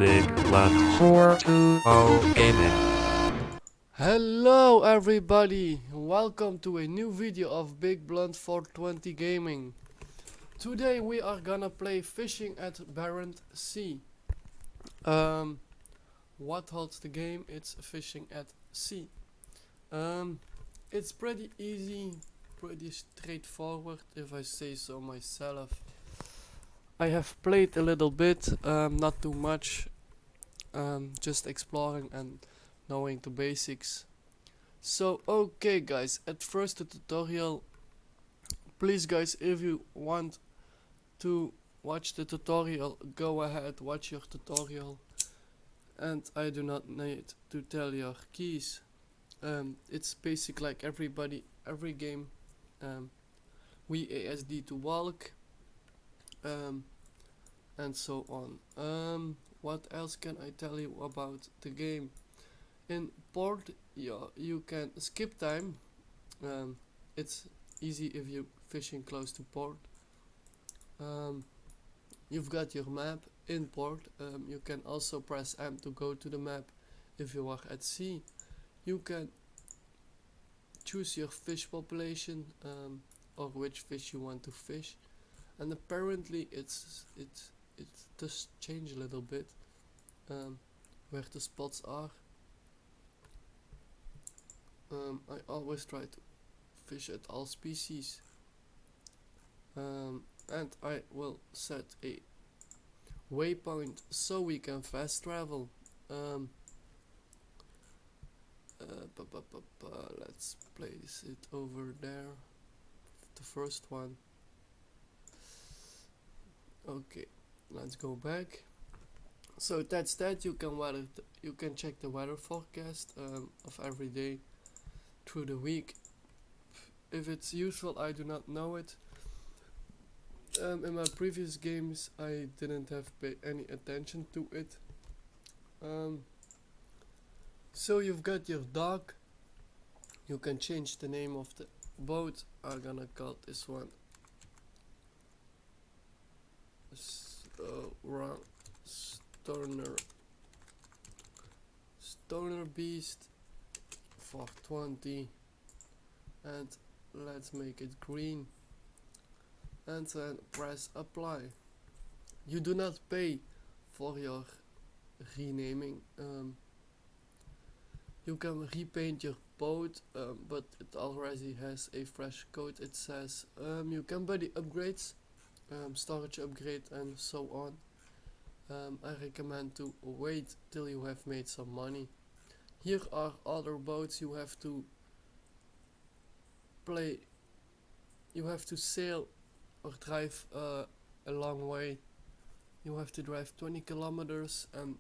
Big Left 420 Gaming. Hello everybody, welcome to a new video of Big Blunt 420 Gaming. Today we are gonna play Fishing at Barents Sea. What holds the game? It's Fishing at Sea. It's pretty easy, pretty straightforward if I say so myself. I have played a little bit, not too much, just exploring and knowing the basics. So okay guys, at first the tutorial. Please guys, if you want to watch the tutorial, go ahead, watch your tutorial. And I do not need to tell your keys. It's basic like every game. We ASD to walk. And so on. What else can I tell you about the game? In port, you can skip time. It's easy if you're fishing close to port. You've got your map in port. You can also press M to go to the map if you are at sea. You can choose your fish population, or which fish you want to fish. And apparently it does change a little bit, where the spots are. I always try to fish at all species, and I will set a waypoint so we can fast travel. Let's place it over there, the first one. Okay, let's go back. So that's that. You can check the weather forecast of every day through the week. If it's useful, I do not know it. In my previous games I didn't have pay any attention to it. So you've got your dock. You can change the name of the boat. I'm gonna call this one Stoner Beast 420, and let's make it green, and then press apply. You do not pay for your renaming. You can repaint your boat, but it already has a fresh coat. It says you can buy the upgrades, storage upgrade and so on. I recommend to wait till you have made some money. Here are other boats. You have to sail or drive a long way. You have to drive 20 kilometers and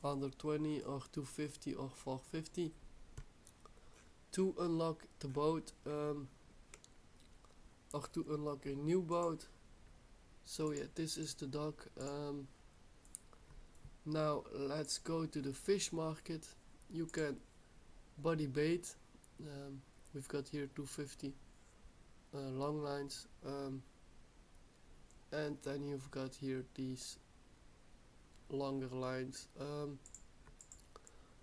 under 20 or 250 or 450 to unlock the boat, or to unlock a new boat. So yeah, this is the dock. Now let's go to the fish market. You can body bait. We've got here 250 long lines, and then you've got here these longer lines.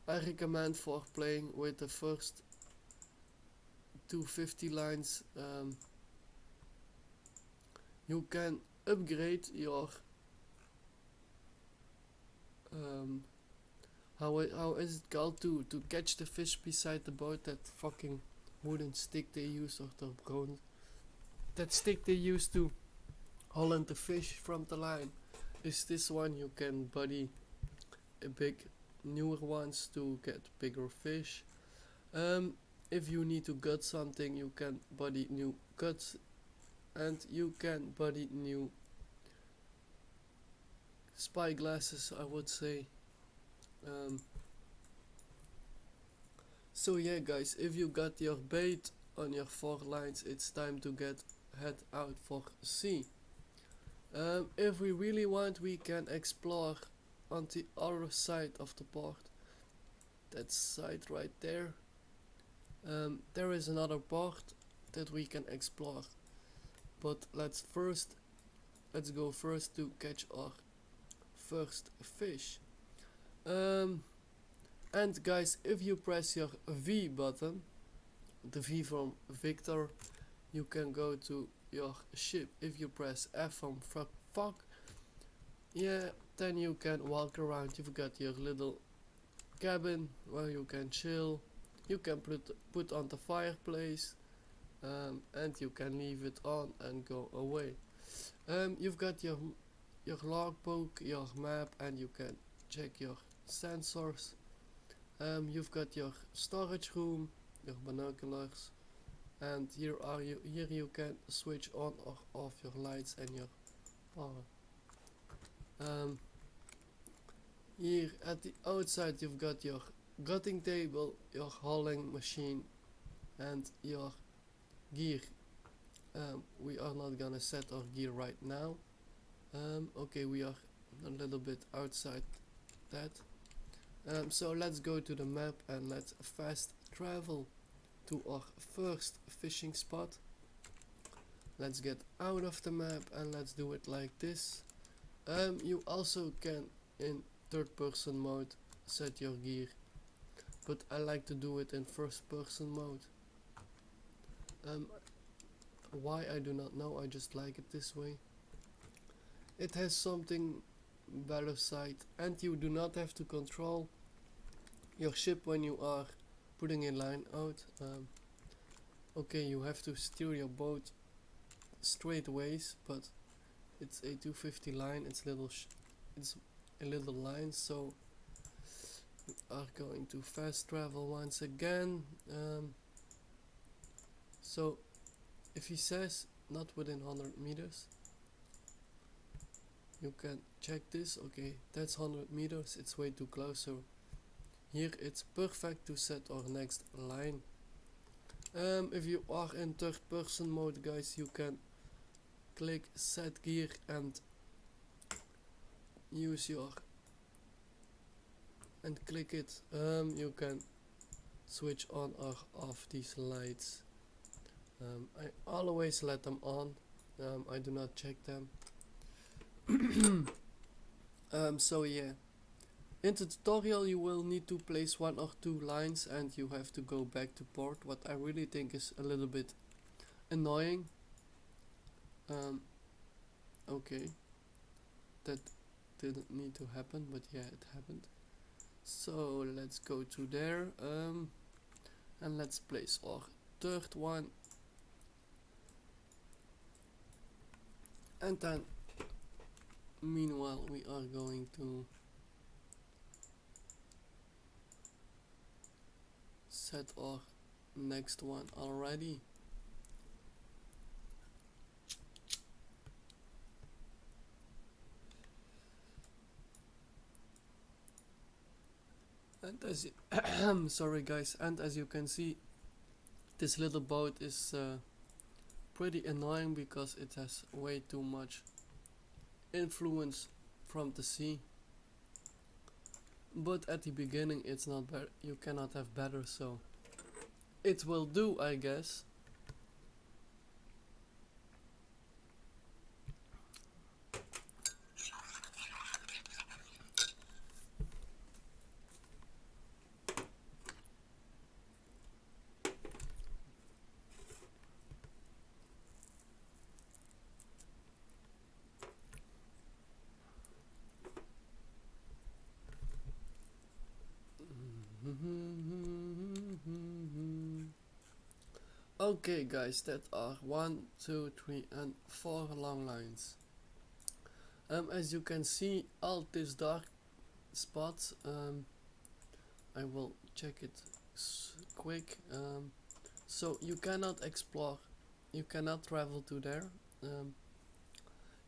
I recommend for playing with the first 250 lines. You can upgrade your how is it called, to catch the fish beside the boat, that fucking wooden stick they use, or the brown, that stick they use to holland the fish from the line. Is this one. You can buddy a big newer ones to get bigger fish. If you need to gut something, you can buddy new guts, and you can buddy new spy glasses, I would say. So yeah guys, if you got your bait on your 4 lines, it's time to head out for sea. If we really want, we can explore on the other side of the port. That side right there. There is another port that we can explore, but let's go first to catch our first fish. And guys, if you press your V button, the V from Victor, you can go to your ship. If you press F from fuck, yeah, then you can walk around. You've got your little cabin where you can chill. You can put on the fireplace, and you can leave it on and go away. You've got your logbook, your map, and you can check your sensors. You've got your storage room, your binoculars, and here you can switch on or off your lights and your power. Here at the outside you've got your gutting table, your hauling machine, and your gear. We are not gonna set our gear right now. Okay, we are a little bit outside that. So let's go to the map and let's fast travel to our first fishing spot. Let's get out of the map and let's do it like this. You also can in third person mode set your gear, but I like to do it in first person mode. Why, I do not know, I just like it this way. It has something better side, and you do not have to control your ship when you are putting a line out. Okay, you have to steer your boat straight ways, but it's a 250 line. It's a little line, so we are going to fast travel once again. So if he says not within 100 meters, you can check this. Okay, that's 100 meters, it's way too close, so here it's perfect to set our next line. If you are in third person mode, guys, you can click set gear and use your and click it. You can switch on or off these lights. I always let them on. I do not check them. So yeah, in the tutorial you will need to place 1 or 2 lines and you have to go back to port, what I really think is a little bit annoying. Okay, that didn't need to happen, but yeah, it happened. So let's go to there, and let's place our third one, and then meanwhile we are going to set our next one already. And as sorry guys, and as you can see, this little boat is pretty annoying because it has way too much influence from the sea. But at the beginning it's not better, you cannot have better, so it will do, I guess. Okay guys, that are 1, 2, 3 and 4 long lines. As you can see, all these dark spots, I will check it quick. So you cannot explore, you cannot travel to there.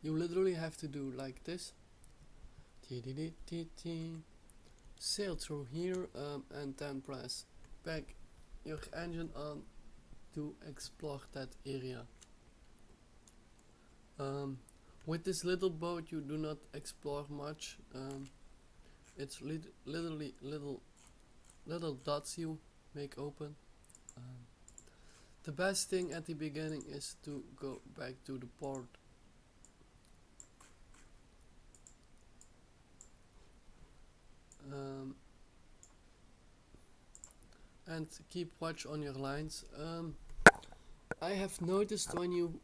You literally have to do like this. Sail through here, and then press back your engine on to explore that area. With this little boat you do not explore much. It's literally little dots you make open. The best thing at the beginning is to go back to the port. um, and keep watch on your lines. I have noticed when you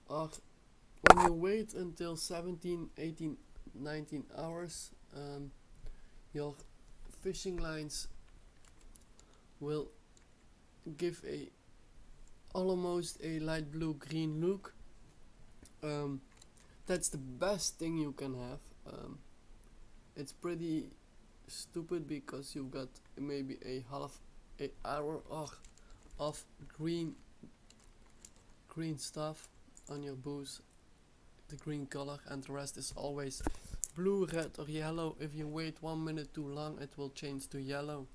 wait until 17, 18, 19 hours, your fishing lines will give a almost a light blue green look. That's the best thing you can have. It's pretty stupid because you've got maybe a half a hour of green stuff on your booze, the green color, and the rest is always blue, red or yellow. If you wait 1 minute too long, it will change to yellow.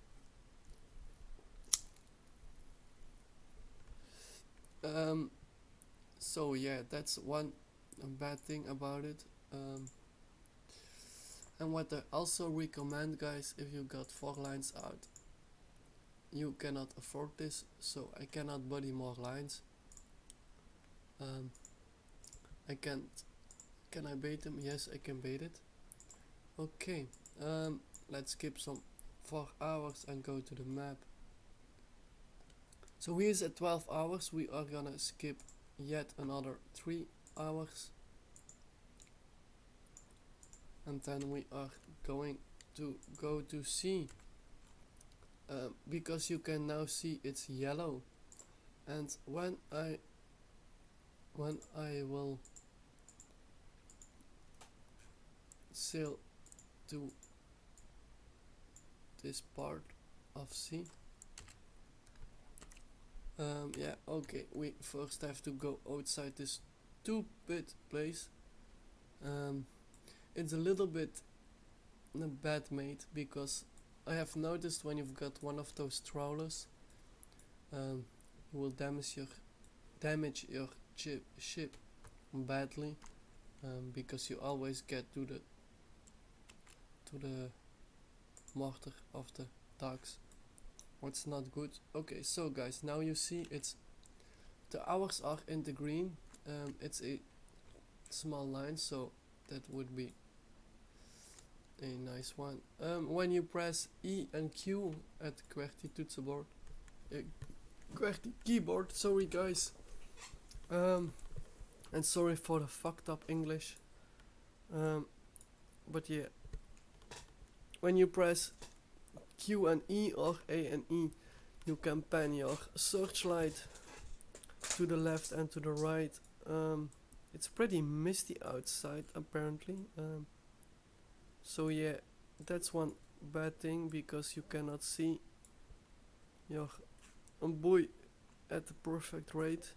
So yeah, that's one bad thing about it. And what I also recommend, guys, if you got 4 lines out, you cannot afford this, so I cannot body more lines. I can't. Can I bait them? Yes, I can bait it. Okay, let's skip some 4 hours and go to the map. So here's at 12 hours. We are gonna skip yet another 3 hours. And then we are going to go to C. Because you can now see it's yellow. And when I will sail to this part of C. Yeah, okay, we first have to go outside this stupid place. It's a little bit bad made because I have noticed when you've got one of those trawlers, you will damage your ship badly, because you always get to the mortar of the docks. What's not good. Okay, so guys, now you see the hours are in the green. It's a small line, so that would be a nice one. When you press E and Q at QWERTY toetsenbord, QWERTY keyboard, sorry guys, and sorry for the fucked up English, but yeah, when you press Q and E or A and E, you can pan your searchlight to the left and to the right. It's pretty misty outside apparently, so yeah, that's one bad thing because you cannot see your buoy at the perfect rate.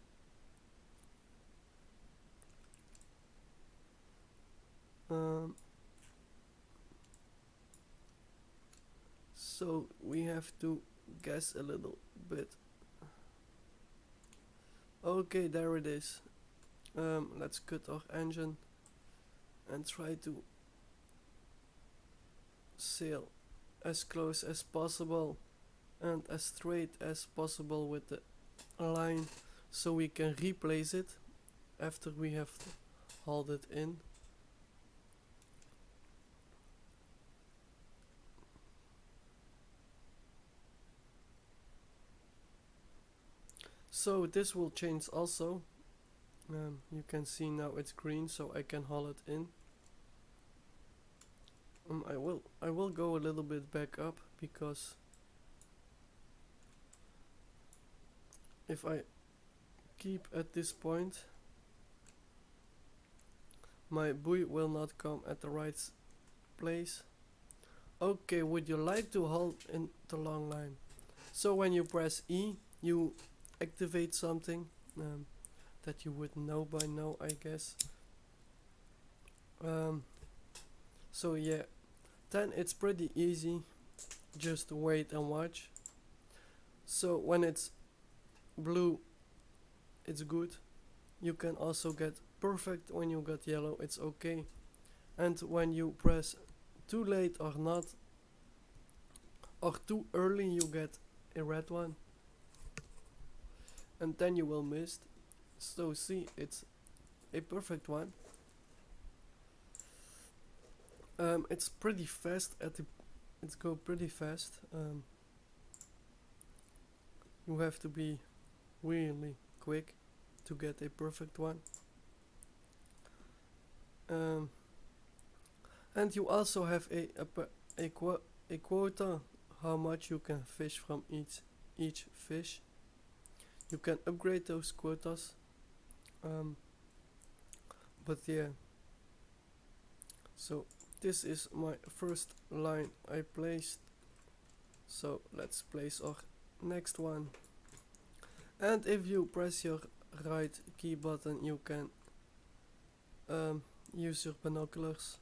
So we have to guess a little bit. Okay, there it is. Let's cut our engine and try to sail as close as possible and as straight as possible with the line, so we can replace it after we have hauled it in. So this will change also. You can see now it's green, so I can haul it in. I will go a little bit back up because if I keep at this point, my buoy will not come at the right place. Okay, would you like to haul in the long line? So when you press E, you activate something that you would know by now, I guess. So yeah, then it's pretty easy, just wait and watch. So when it's blue, it's good. You can also get perfect. When you got yellow, it's okay. And when you press too late or not, or too early, you get a red one, and then you will miss. So see, it's a perfect one. It's pretty fast at the it's go pretty fast. You have to be really quick to get a perfect one. And you also have a quota how much you can fish from each fish. You can upgrade those quotas. But yeah, so this is my first line I placed. So let's place our next one. And if you press your right key button, you can use your binoculars.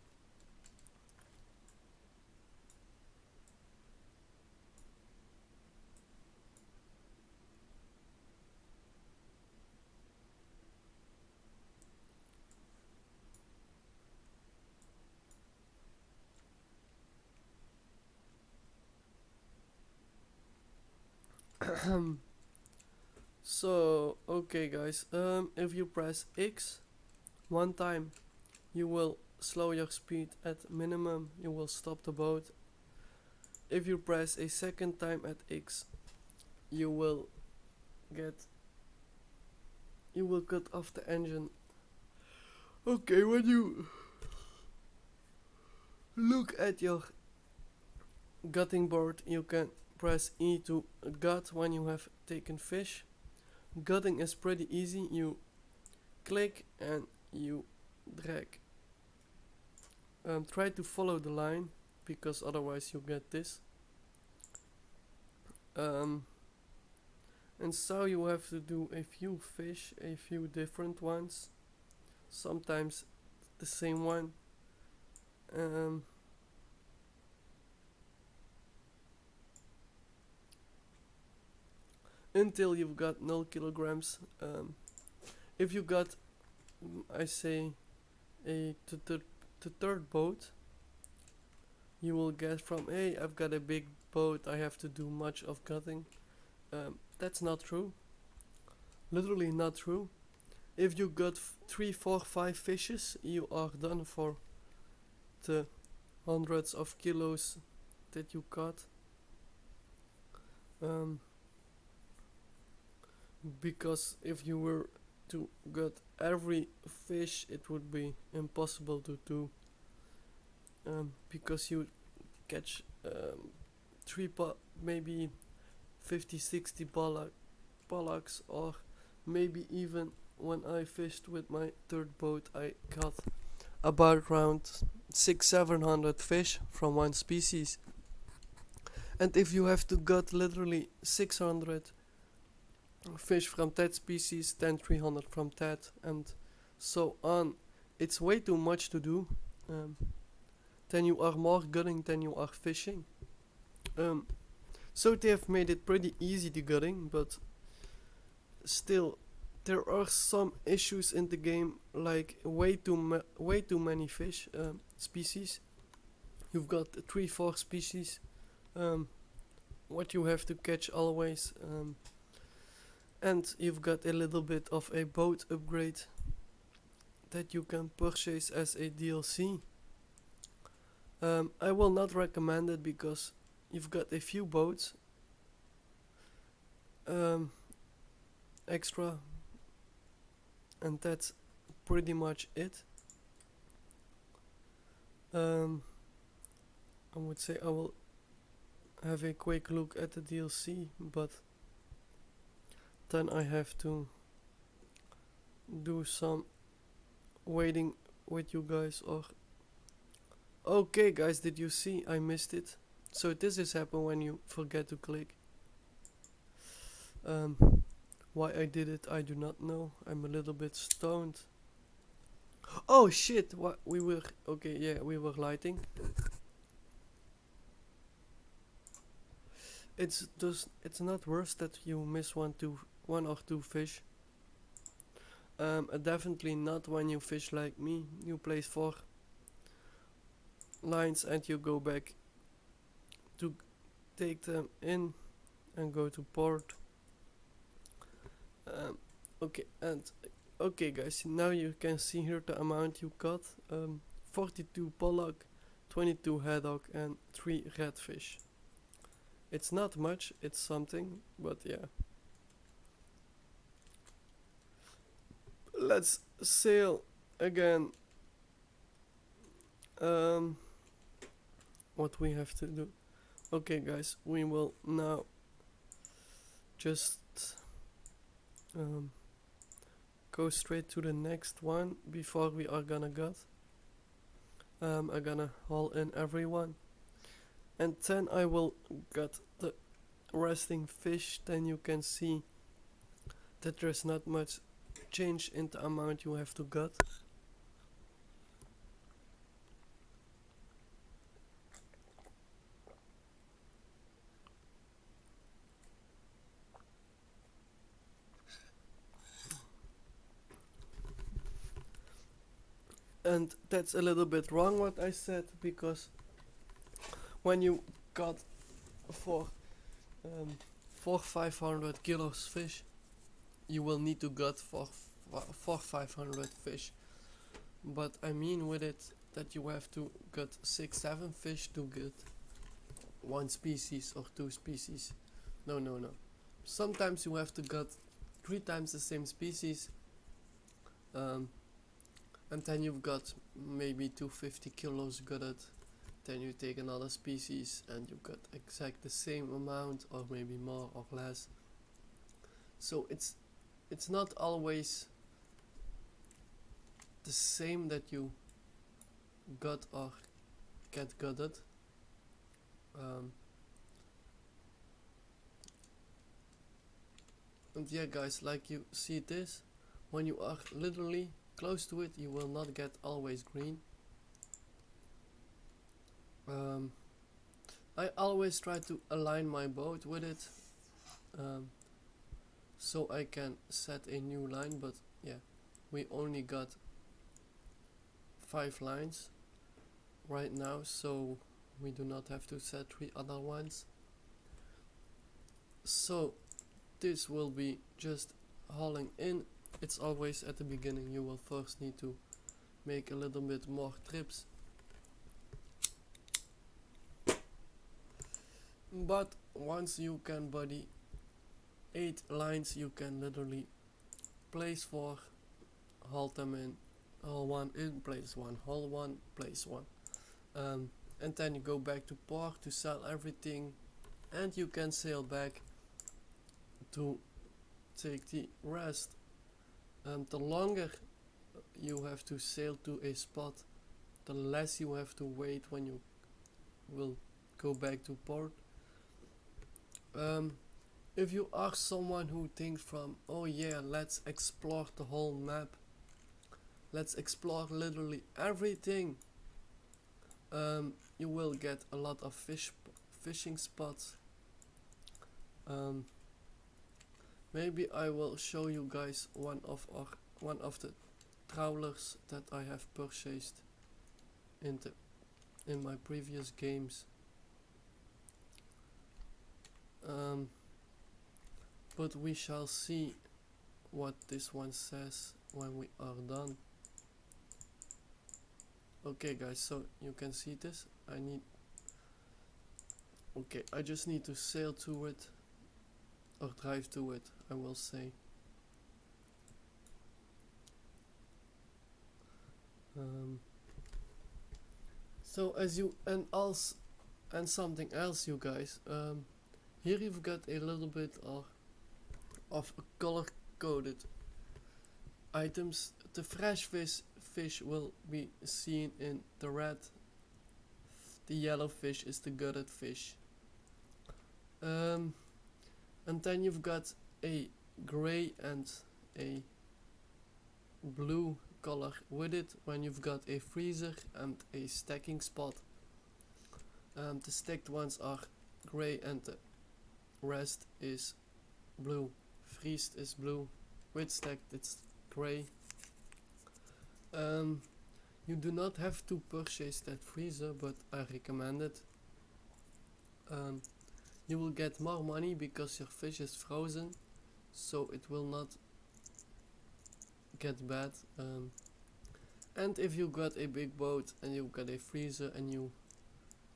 So okay guys, if you press X one time, you will slow your speed at minimum, you will stop the boat. If you press a second time at X, you will cut off the engine. Okay, when you look at your gutting board, you can press E to gut when you have taken fish. Gutting is pretty easy. You click and you drag. Try to follow the line, because otherwise you get this. And so you have to do a few fish, a few different ones, sometimes the same one. Until you've got 0 kilograms. If you got, I say, the third boat, you will get from, hey, I've got a big boat, I have to do much of gutting. That's not true. Literally not true. If you got 3, 4, 5 fishes, you are done for the hundreds of kilos that you caught. Because if you were to gut every fish, it would be impossible to do. Because you catch maybe 50, 60 pollocks, or maybe even when I fished with my third boat, I caught about around 600-700 fish from one species. And if you have to gut literally 600 fish from that species, then 300 from that, and so on, it's way too much to do. Then you are more gutting than you are fishing. So they have made it pretty easy to gutting, but still there are some issues in the game, like way too many fish species. You've got 3-4 species what you have to catch always, and you've got a little bit of a boat upgrade that you can purchase as a DLC. I will not recommend it because you've got a few boats extra, and that's pretty much it. I would say I will have a quick look at the DLC, but then I have to do some waiting with you guys. Or okay guys, did you see I missed it? So this is happen when you forget to click. Why I did it I do not know. I'm a little bit stoned. Oh shit, what we were okay, yeah, we were lighting. It's not worse that you miss one or two fish. Definitely not when you fish like me. You place 4 lines and you go back to take them in and go to port. Okay guys, now you can see here the amount you got. 42 pollock, 22 haddock and 3 redfish. It's not much, it's something, but yeah. Let's sail again. What we have to do. Okay guys, we will now just go straight to the next one before we are gonna gut. I'm gonna haul in everyone, and then I will gut the resting fish. Then you can see that there's not much change in the amount you have to gut. And that's a little bit wrong what I said, because when you got for 500 kilos fish, you will need to gut for 500 fish. But I mean with it that you have to gut 6-7 fish to get one species or 2 species. No. Sometimes you have to gut 3 times the same species. And then you've got maybe 250 kilos gutted. Then you take another species and you got exact the same amount, or maybe more or less. So it's not always the same that you got or get gutted. And yeah guys, like you see this, when you are literally close to it, you will not get always green. I always try to align my boat with it, so I can set a new line, but yeah, we only got 5 lines right now, so we do not have to set 3 other ones. So this will be just hauling in. It's always at the beginning, you will first need to make a little bit more trips. But once you can body 8 lines, you can literally place 4, haul them in, haul 1 in, place 1, haul 1, place 1. And then you go back to port to sell everything, and you can sail back to take the rest. The longer you have to sail to a spot, the less you have to wait when you will go back to port. If you are someone who thinks from, oh yeah, let's explore the whole map, let's explore literally everything, you will get a lot of fishing spots. Maybe I will show you guys one of the trawlers that I have purchased in my previous games. But we shall see what this one says when we are done. Okay guys, so you can see this. I just need to sail to it, or drive to it, I will say. So as you and something else, you guys, here you've got a little bit of color coded items. The fresh fish will be seen in the red. The yellow fish is the gutted fish. And then you've got a gray and a blue color with it when you've got a freezer and a stacking spot. The stacked ones are gray and the rest is blue. Freezed is blue, with stacked it's gray. You do not have to purchase that freezer, but I recommend it. You will get more money because your fish is frozen, so it will not get bad. And if you got a big boat and you got a freezer and you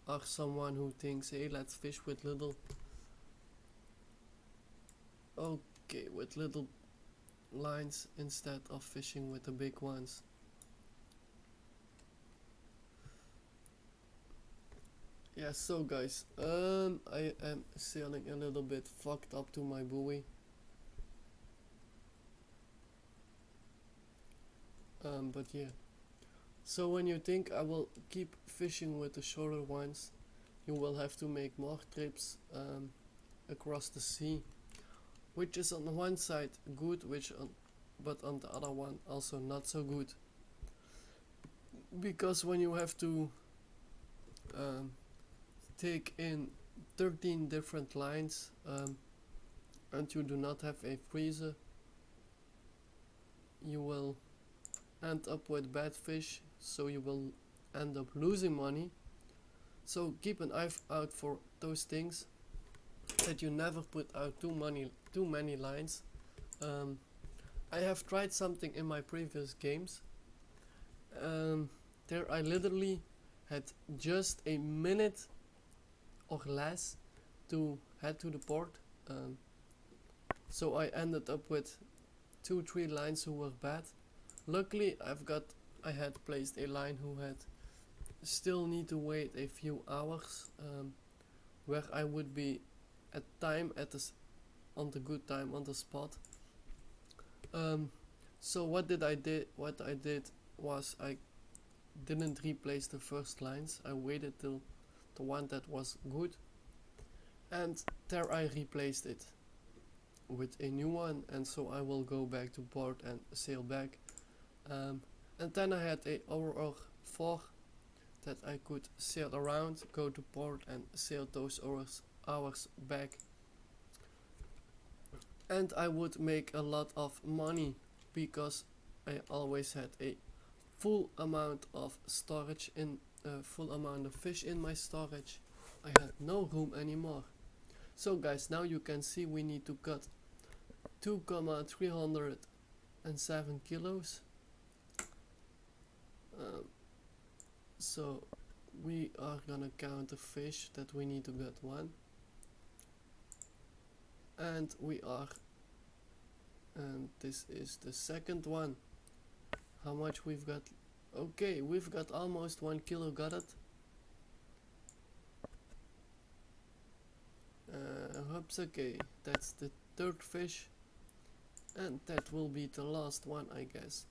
are someone who thinks, hey, let's fish with little, okay, with little lines instead of fishing with the big ones. Yeah, so guys, I am sailing a little bit fucked up to my buoy. But yeah. So when you think I will keep fishing with the shorter ones, you will have to make more trips across the sea, which is on the one side good, but on the other one also not so good. Because when you have to take in 13 different lines and you do not have a freezer, you will end up with bad fish, so you will end up losing money. So keep an eye out for those things, that you never put out too many lines. I have tried something in my previous games. There I literally had just a minute or less to head to the port. So I ended up with 2-3 lines who were bad. Luckily I had placed a line who had still need to wait a few hours, where I would be at time on the good time on the spot. So what I did was I didn't replace the first lines. I waited till the one that was good, and there I replaced it with a new one, and so I will go back to port and sail back. And then I had a hour or 4 that I could sail around, go to port and sail those hours back. And I would make a lot of money because I always had a full amount of storage full amount of fish in my storage. I had no room anymore. So guys, now you can see we need to cut 2,307 kilos. So we are gonna count the fish that we need to get one, and this is the second one. How much we've got? Okay, we've got almost 1 kilo, got it. Hoops, okay, that's the third fish, and that will be the last one, I guess.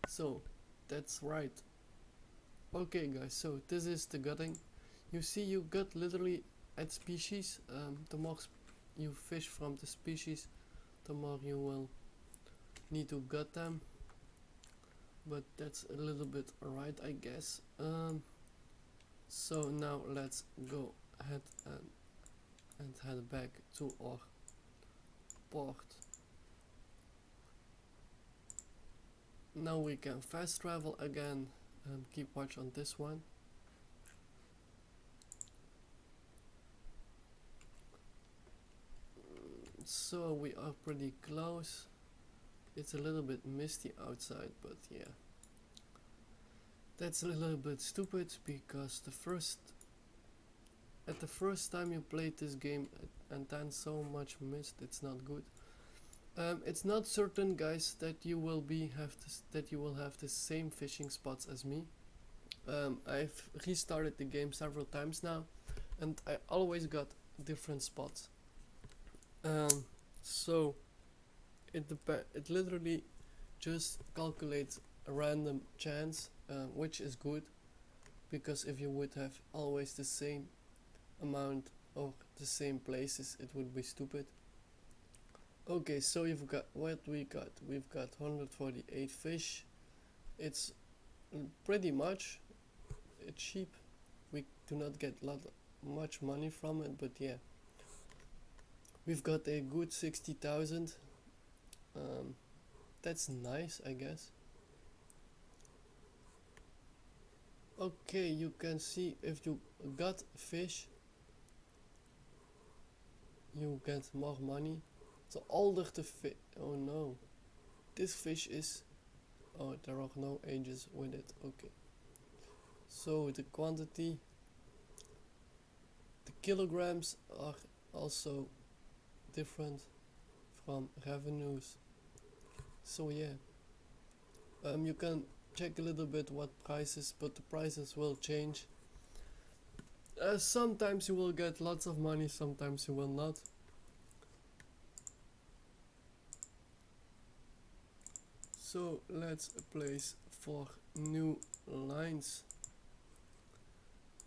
So that's right. Okay guys, so this is the gutting. You see, you gut literally at species. The more you fish from the species, the more you will need to gut them, but that's a little bit right, I guess. So now let's go ahead and head back to our port. Now we can fast travel again, and keep watch on this one. So we are pretty close. It's a little bit misty outside, but yeah, that's a little bit stupid because at the first time you played this game and then so much mist, it's not good. It's not certain, guys, that you will have the same fishing spots as me. I've restarted the game several times now, and I always got different spots. So it literally just calculates a random chance, which is good, because if you would have always the same amount of the same places, it would be stupid. Okay, so we've got 148 fish. It's pretty much cheap. We do not get much money from it, but yeah, we've got a good 60,000. That's nice, I guess. Okay, you can see if you got fish, you get more money. The older the fish, oh no, this fish is, oh, there are no ages with it. Okay, so the quantity, the kilograms are also different from revenues. So yeah, you can check a little bit what prices, but the prices will change. Sometimes you will get lots of money, sometimes you will not. So let's place 4 new lines.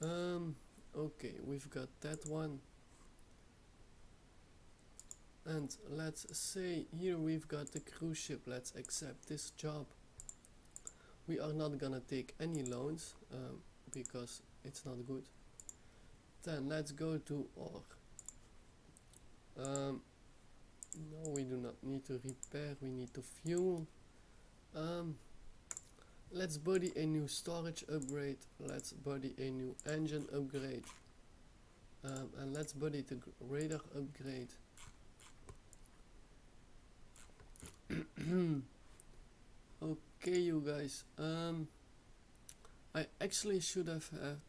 Okay, we've got that one. And let's say here we've got the cruise ship. Let's accept this job. We are not gonna take any loans because it's not good. Then let's go to our no, we do not need to repair, we need to fuel. Let's body a new storage upgrade, let's body a new engine upgrade, and let's body the radar upgrade. Okay, you guys, I actually should have had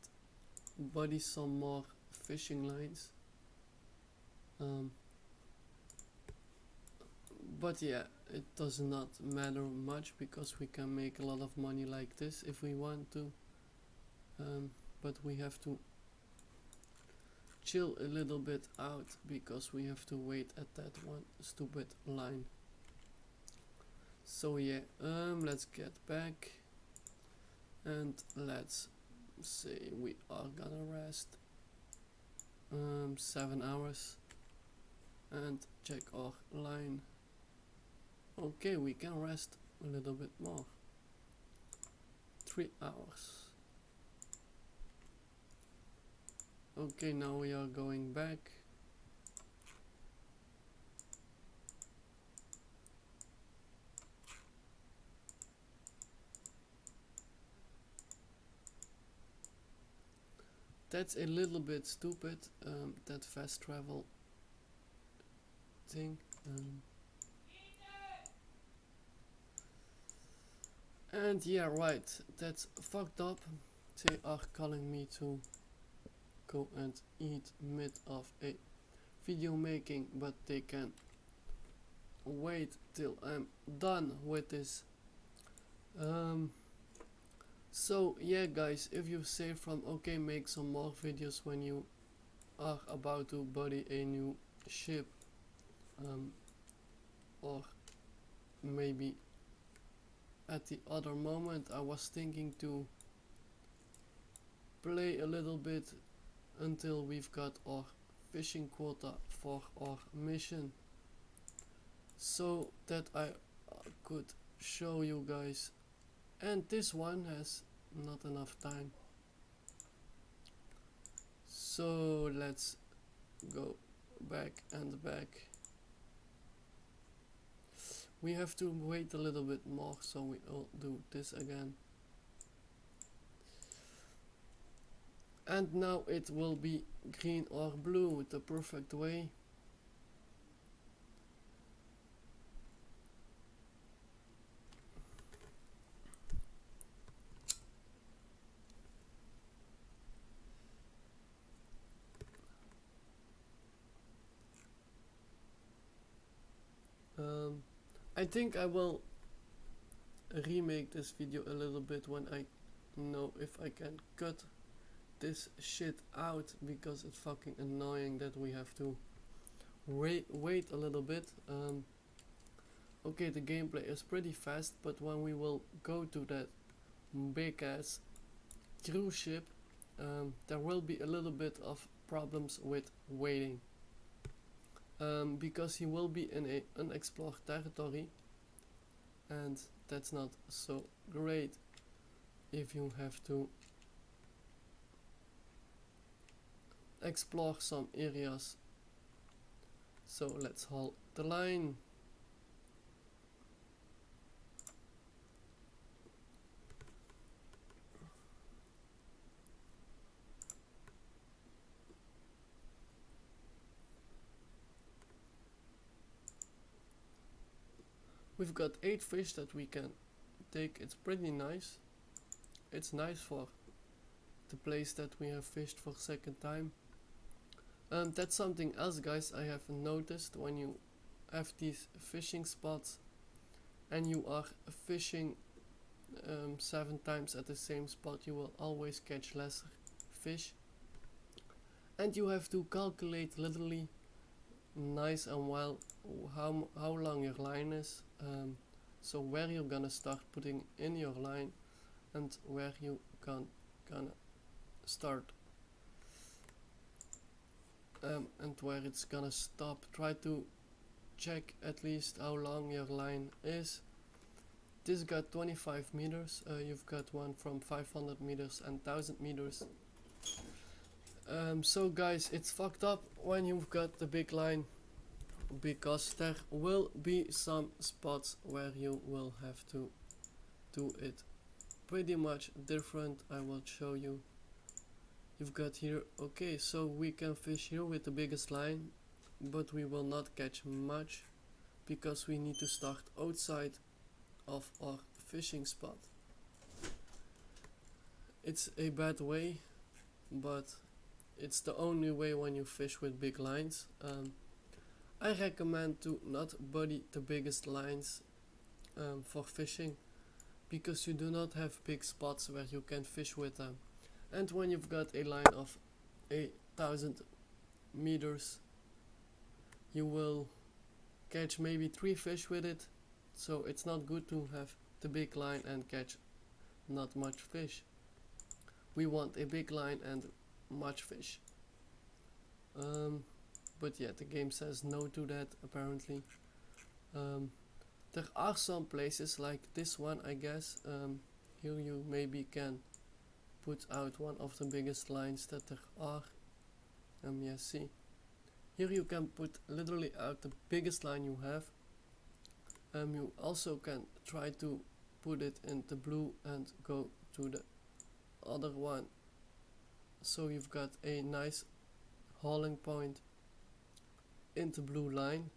body some more fishing lines, but yeah, it does not matter much because we can make a lot of money like this if we want to, but we have to chill a little bit out because we have to wait at that one stupid line. So yeah, let's get back and let's say we are gonna rest 7 hours and check our line. Okay, we can rest a little bit more, 3 hours. Okay, now we are going back. That's a little bit stupid, that fast travel thing. And yeah, right, that's fucked up. They are calling me to go and eat mid of a video making, but they can wait till I'm done with this. So yeah guys, if you say from okay, make some more videos when you are about to body a new ship, or maybe at the other moment I was thinking to play a little bit until we've got our fishing quota for our mission, so that I could show you guys, and this one has not enough time. So let's go back and back. We have to wait a little bit more, so we will do this again. And now it will be green or blue, the perfect way. I think I will remake this video a little bit when I know if I can cut this shit out, because it's fucking annoying that we have to wait a little bit. Okay, the gameplay is pretty fast, but when we will go to that big ass cruise ship, there will be a little bit of problems with waiting, because he will be in a unexplored territory, and that's not so great if you have to explore some areas. So let's hold the line. We've got 8 fish that we can take. It's pretty nice. It's nice for the place that we have fished for second time. That's something else, guys, I have noticed. When you have these fishing spots and you are fishing 7 times at the same spot, you will always catch lesser fish, and you have to calculate literally nice and well how long your line is, so where you're gonna start putting in your line and where you gonna start, and where it's gonna stop. Try to check at least how long your line is. This got 25 meters, you've got one from 500 meters and 1000 meters. So guys, it's fucked up when you've got the big line, because there will be some spots where you will have to do it pretty much different. I will show you. You've got here, okay, so we can fish here with the biggest line, but we will not catch much because we need to start outside of our fishing spot. It's a bad way, but it's the only way when you fish with big lines. I recommend to not buddy the biggest lines for fishing, because you do not have big spots where you can fish with them. And when you've got a line of 1000 meters, you will catch maybe 3 fish with it, so it's not good to have the big line and catch not much fish. We want a big line and much fish. But yeah, the game says no to that apparently. There are some places like this one, I guess. Here you maybe can put out one of the biggest lines that there are. Yeah, see. Here you can put literally out the biggest line you have. You also can try to put it in the blue and go to the other one, so you've got a nice hauling point in the blue line.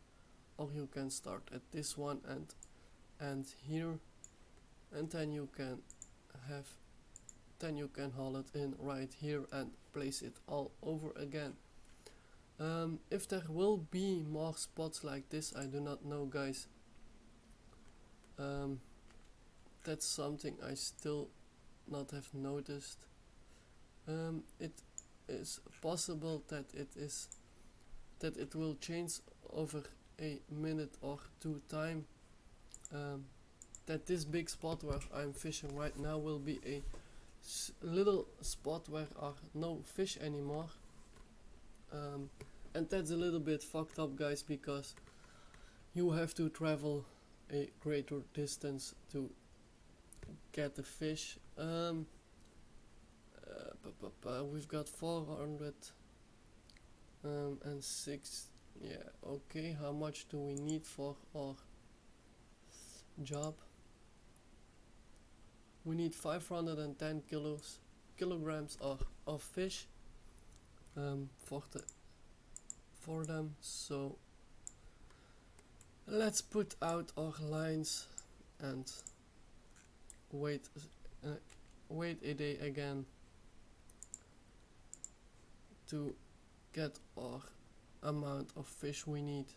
Or you can start at this one and here, and then you can haul it in right here and place it all over again. If there will be more spots like this, I do not know, guys. That's something I still not have noticed. It is possible that it will change over a minute or 2 time. That this big spot where I'm fishing right now will be a little spot where are no fish anymore. And that's a little bit fucked up, guys, because you have to travel a greater distance to get the fish. We've got 406. Yeah, okay, how much do we need for our job? We need 510 kilograms of fish for them. So let's put out our lines and wait a day again to get our amount of fish we need.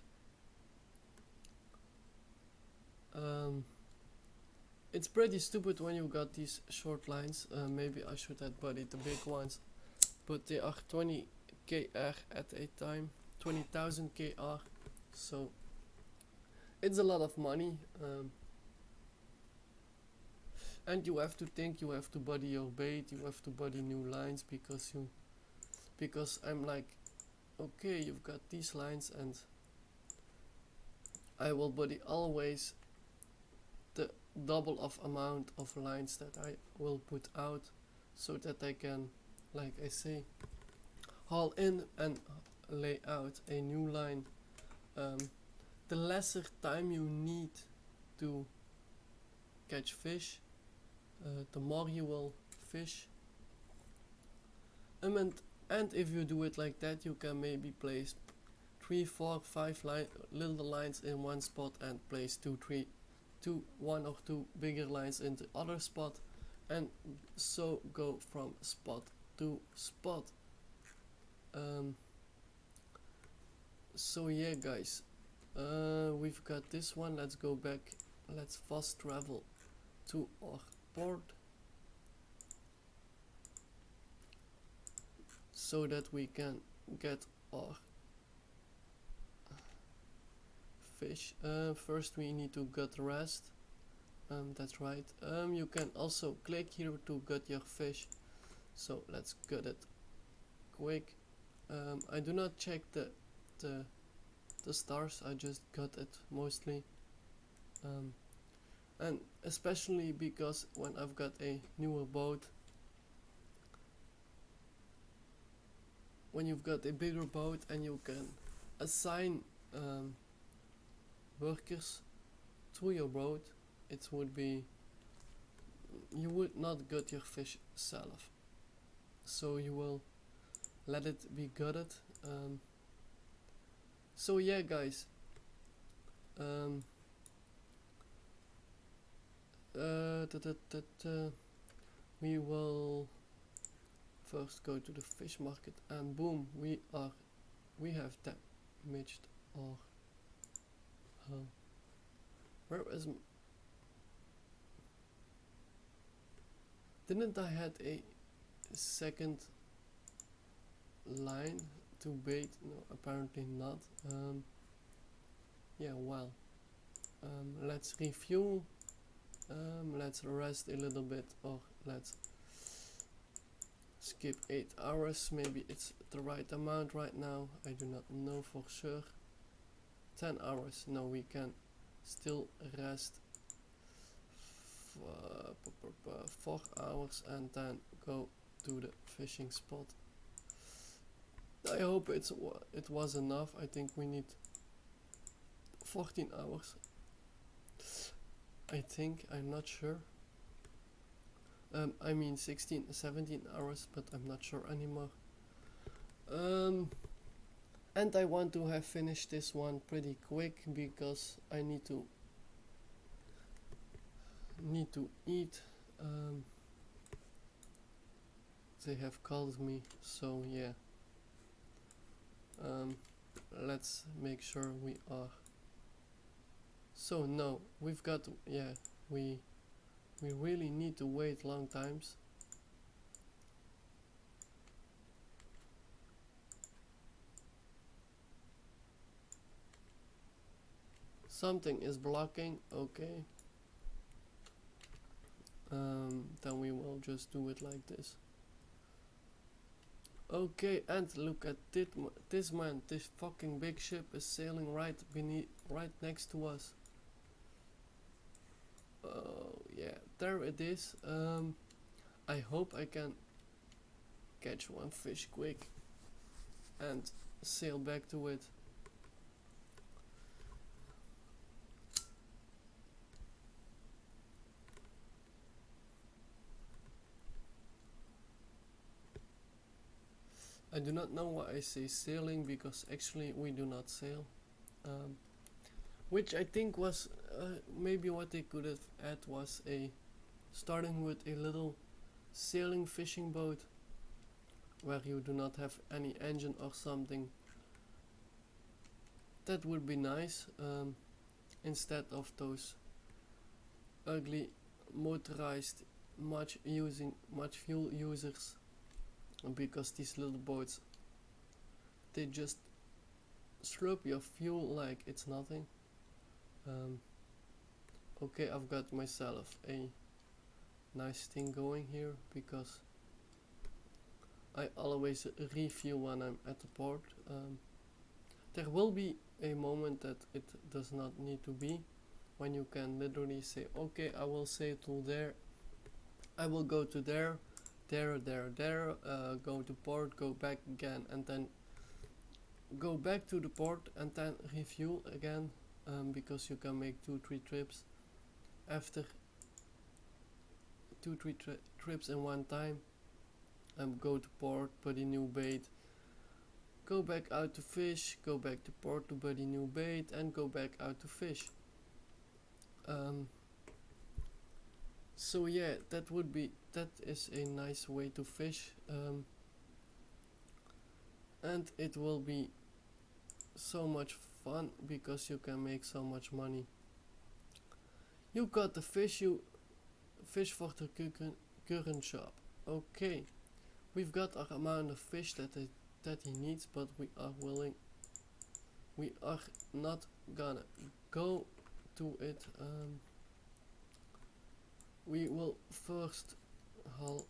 It's pretty stupid when you got these short lines. Maybe I should have buddied the big ones, but they are 20 kr at a time, 20,000 kr, so it's a lot of money. And you have to think, you have to buddy your bait, you have to buddy new lines, because I'm like, okay, you've got these lines and I will buddy always the double of amount of lines that I will put out, so that I can, like I say, haul in and lay out a new line. The lesser time you need to catch fish, the more you will fish. And if you do it like that, you can maybe place 3, 4, 5 little lines in one spot and place 2, 3 one or two bigger lines in the other spot, and so go from spot to spot. So yeah guys, we've got this one. Let's go back, let's fast travel to our port so that we can get our fish. First we need to gut rest. That's right. You can also click here to gut your fish. So let's gut it quick. I do not check the stars. I just gut it mostly. And especially because when I've got a newer boat, when you've got a bigger boat and you can assign workers to your boat, it would be, you would not gut your fish self, so you will let it be gutted. So yeah guys, we will first go to the fish market, and boom, we have damaged our hull. Where is didn't I had a second line to bait? No, apparently not. Yeah, well, let's refuel, let's rest a little bit, or let's skip 8 hours. Maybe it's the right amount right now, I do not know for sure. 10 hours, no, we can still rest 4 hours and then go to the fishing spot. I hope it was enough. I think we need 14 hours. I think, I'm not sure. I mean 16, 17 hours, but I'm not sure anymore. And I want to have finished this one pretty quick because I need to eat. They have called me, so yeah. Let's make sure we are. So no, we've got, yeah, we really need to wait long times. Something is blocking, okay. Then we will just do it like this. Okay, and look at this man, this fucking big ship is sailing right next to us. Oh yeah, there it is. I hope I can catch one fish quick and sail back to it. I do not know why I say sailing, because actually we do not sail. Which I think was maybe what they could have had was starting with a little sailing fishing boat where you do not have any engine or something. That would be nice, instead of those ugly motorized much fuel users, because these little boats, they just slurp your fuel like it's nothing. Okay, I've got myself a nice thing going here because I always refuel when I'm at the port. There will be a moment that it does not need to be, when you can literally say, okay, I will sail to there, I will go to there, go to port, go back again, and then go back to the port and then refuel again, because you can make 2-3 trips after 2-3 trips in one time. Go to port, put a new bait, go back out to fish, go back to port to put a new bait, and go back out to fish. Um, so yeah, that is a nice way to fish, and it will be so much fun because you can make so much money. You got the fish, you fish for the current shop. Okay, we've got our amount of fish that he needs, but we are not gonna go to it. We will first haul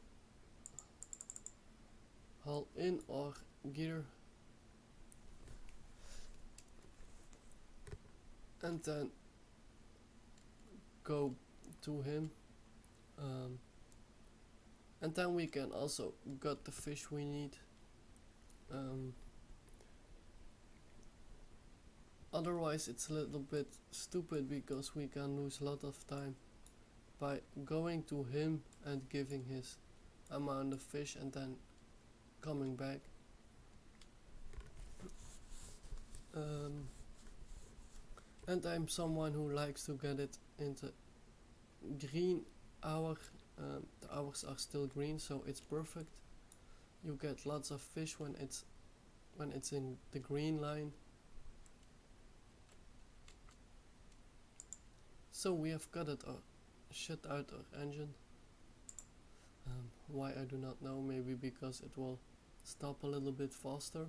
in our gear, and then go to him, and then we can also get the fish we need. Otherwise it's a little bit stupid because we can lose a lot of time by going to him and giving his amount of fish and then coming back. And I'm someone who likes to get it into green hour. The hours are still green, so it's perfect. You get lots of fish when it's in the green line. So we have got it shut out our engine. Why I do not know, maybe because it will stop a little bit faster.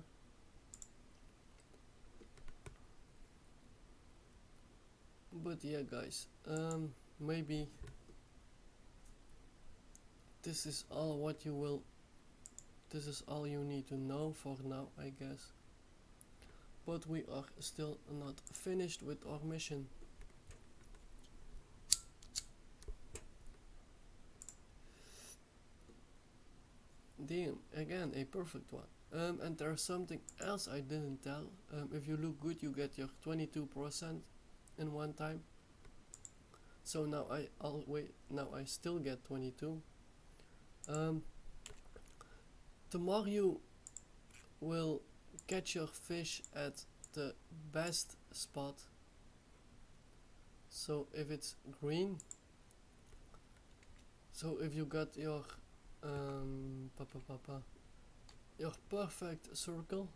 But yeah guys, maybe this is all you need to know for now, I guess. But we are still not finished with our mission. Damn, again a perfect one. And there's something else I didn't tell. If you look good, you get your 22% in one time. So now I still get 22. The more you will catch your fish at the best spot. So if it's green, so if you got your your perfect circle,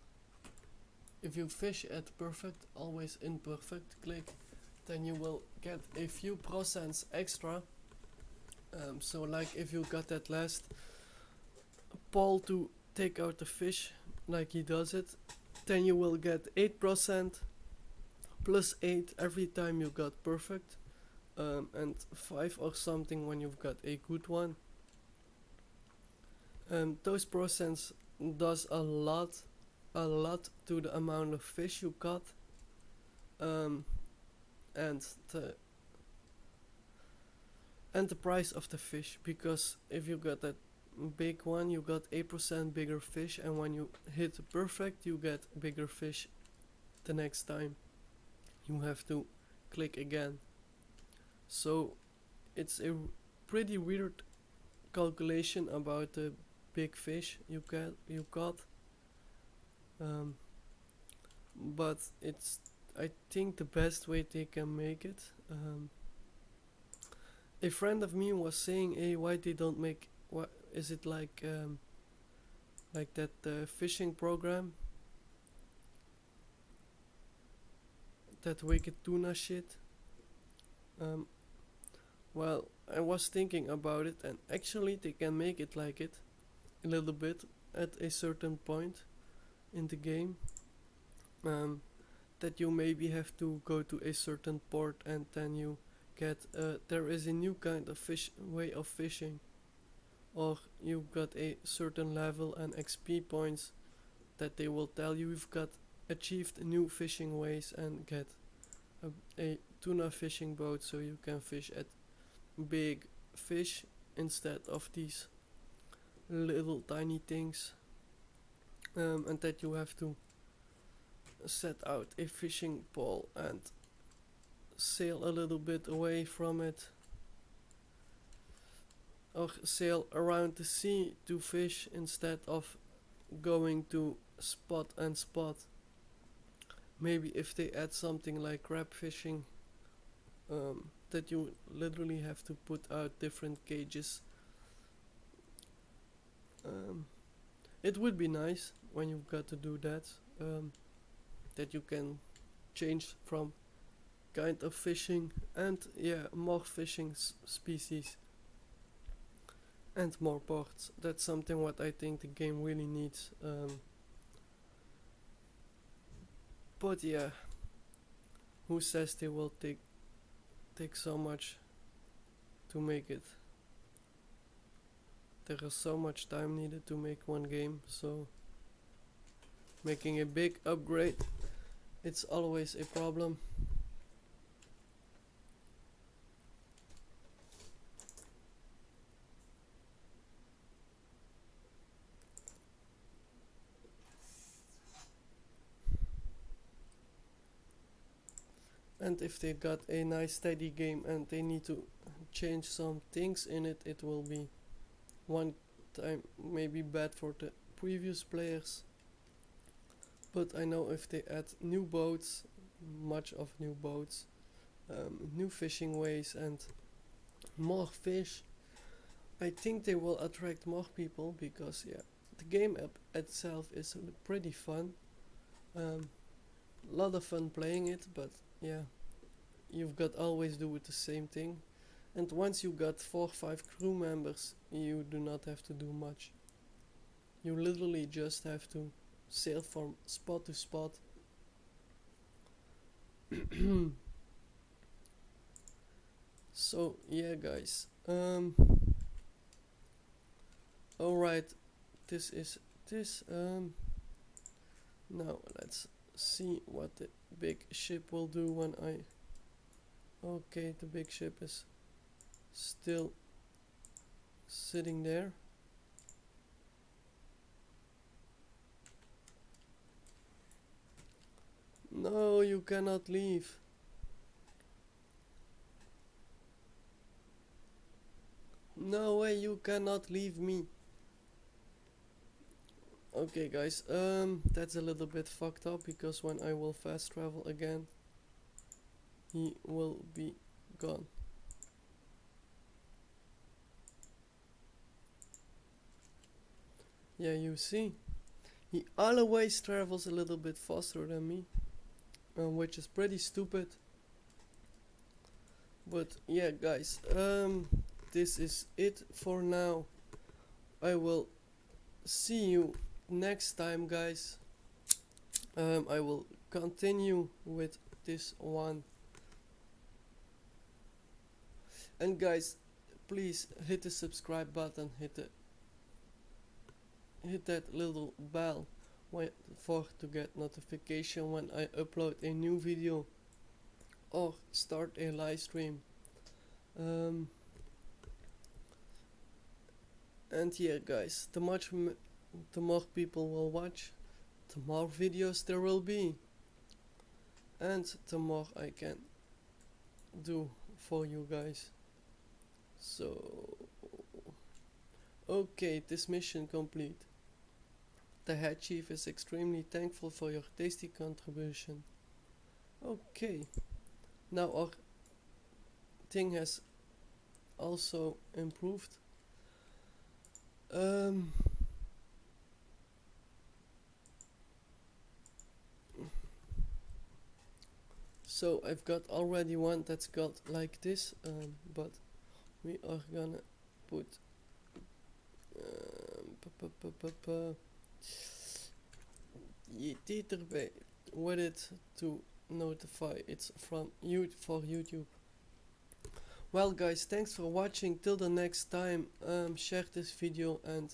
if you fish at perfect, always in perfect, click, then you will get a few % extra. So like if you got that last Paul to take out the fish, like he does it, then you will get 8% plus 8 every time you got perfect, and 5 or something when you've got a good one. Those % does a lot to the amount of fish you caught, and the price of the fish, because if you got that big one you got 8% bigger fish, and when you hit perfect you get bigger fish the next time. You have to click again. So it's a pretty weird calculation about the big fish you got, but it's, I think, the best way they can make it. A friend of me was saying, hey, why they don't make, what is it like that fishing program, that wicked tuna shit. Well, I was thinking about it, and actually they can make it like it a little bit at a certain point in the game, that you maybe have to go to a certain port, and then you get there is a new kind of way of fishing, or you got a certain level and XP points that they will tell you you've got achieved new fishing ways, and get a tuna fishing boat, so you can fish at big fish instead of these little tiny things, and that you have to set out a fishing pole and sail a little bit away from it, or sail around the sea to fish instead of going to spot and spot. Maybe if they add something like crab fishing, that you literally have to put out different cages. It would be nice when you've got to do that, that you can change from kind of fishing and more fishing species and more ports. That's something what I think the game really needs. But yeah, who says they will take so much to make it? There is so much time needed to make one game, so making a big upgrade, it's always a problem. And if they got a nice steady game and they need to change some things in it, it will be one time maybe bad for the previous players. But I know if they add new boats, much of new boats, new fishing ways and more fish, I think they will attract more people, because the game itself is pretty fun. Lot of fun playing it, but you've got always do it the same thing. And once you got 4 or 5 crew members, you do not have to do much. You literally just have to sail from spot to spot. So yeah, guys. Alright, this is this. Now let's see what the big ship will do when I... Okay, the big ship is still sitting there. No, you cannot leave. No way, you cannot leave me. Okay guys, that's a little bit fucked up, because when I will fast travel again, he will be gone. Yeah, you see, he always travels a little bit faster than me, which is pretty stupid. But yeah, guys, this is it for now. I will see you next time, guys. I will continue with this one. And guys, please hit the subscribe button, hit that little bell to get notification when I upload a new video or start a live stream. And yeah, guys, the more people will watch, the more videos there will be, and the more I can do for you guys. So okay, this mission complete. The head chief is extremely thankful for your tasty contribution. Okay, now our thing has also improved. So I've got already one that's got like this, but we are gonna put dit erbij with it to notify it's from for YouTube. Well guys, thanks for watching. Till the next time, share this video and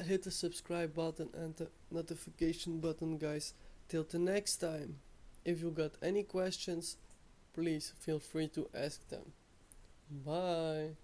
hit the subscribe button and the notification button, guys. Till the next time. If you got any questions, please feel free to ask them. Bye.